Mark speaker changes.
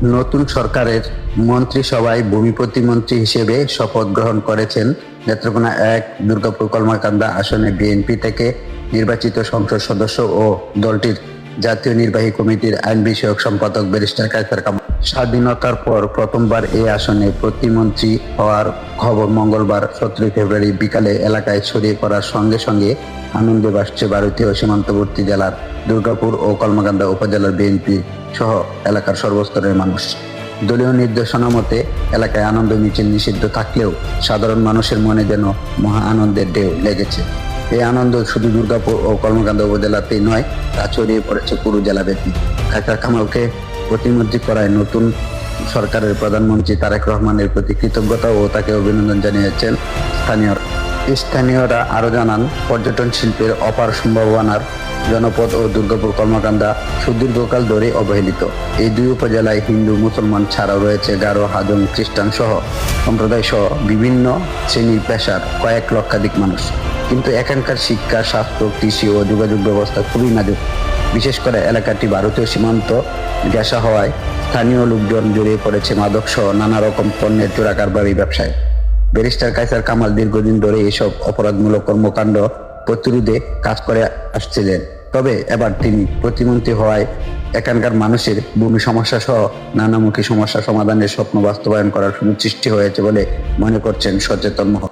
Speaker 1: নতুন সরকারের মন্ত্রিসভায় ভূমি প্রতিমন্ত্রী হিসেবে শপথ গ্রহণ করেছেন নেত্রকোনা ১ দুর্গাপুর কলমাকান্দা আসনে বিএনপি থেকে নির্বাচিত সংসদ সদস্য ও দলটির জাতীয় নির্বাহী কমিটির আইন বিষয়ক সম্পাদক ব্যারিস্টার কায়সার কামাল। স্বাধীনতার পর প্রথমবার এই আসনে প্রতিমন্ত্রী হওয়ার খবর মঙ্গলবার ১৭ ফেব্রুয়ারি বিকালে এলাকায় ছড়িয়ে পড়ার সঙ্গে সঙ্গে আনন্দে ভাসছে ভারতীয় সীমান্তবর্তী জেলার দুর্গাপুর ও কলমাকান্দা উপজেলার বিএনপি সহ এলাকার সর্বস্তরের মানুষ। দলীয় নির্দেশনা মতে এলাকায় আনন্দ মিছিল নিষিদ্ধ থাকলেও সাধারণ মানুষের মনে যেন মহা আনন্দের ঢেউ লেগেছে। এই আনন্দ শুধু দুর্গাপুর ও কলমাকান্দা উপজেলাতেই নয়, তা ছড়িয়ে পড়েছে পুরো জেলাব্যাপী। কায়সার কামালকে প্রতিমন্ত্রী করায় নতুন সরকারের প্রধানমন্ত্রী তারেক রহমানের প্রতি কৃতজ্ঞতা ও তাকে অভিনন্দন জানিয়েছেন স্থানীয়রা। আরো জানান, পর্যটন শিল্পের অপার সম্ভাবনার জনপদ ও দুর্গাপুর কলমাকান্দা সুদীর্ঘকাল ধরে অবহেলিত। এই দুই উপজেলায় হিন্দু মুসলমান ছাড়াও রয়েছে গারো, হাজং, খ্রিস্টান সহ সম্প্রদায় সহ বিভিন্ন শ্রেণীর পেশার কয়েক লক্ষাধিক মানুষ। কিন্তু এখানকার শিক্ষা, স্বাস্থ্য, কৃষি ও যোগাযোগ ব্যবস্থা খুবই নাজুক। বিশেষ করে এলাকাটি ভারতীয় সীমান্ত ঘেঁষা হওয়ায় স্থানীয় লোকজন জড়িয়ে পড়েছে মাদক সহ নানা রকম পণ্যের চোরা কারবারি ব্যবসায়। ব্যারিস্টার কায়সার কামাল দীর্ঘদিন ধরে এসব অপরাধমূলক কর্মকাণ্ড প্রতিরোধে কাজ করে আসছিলেন। তবে এবার তিনি প্রতিমন্ত্রী হওয়ায় এখানকার মানুষের ভূমি সমস্যা সহ নানামুখী সমস্যা সমাধানের স্বপ্ন বাস্তবায়ন করার সুযোগ সৃষ্টি হয়েছে বলে মনে করছেন সচেতন মহল।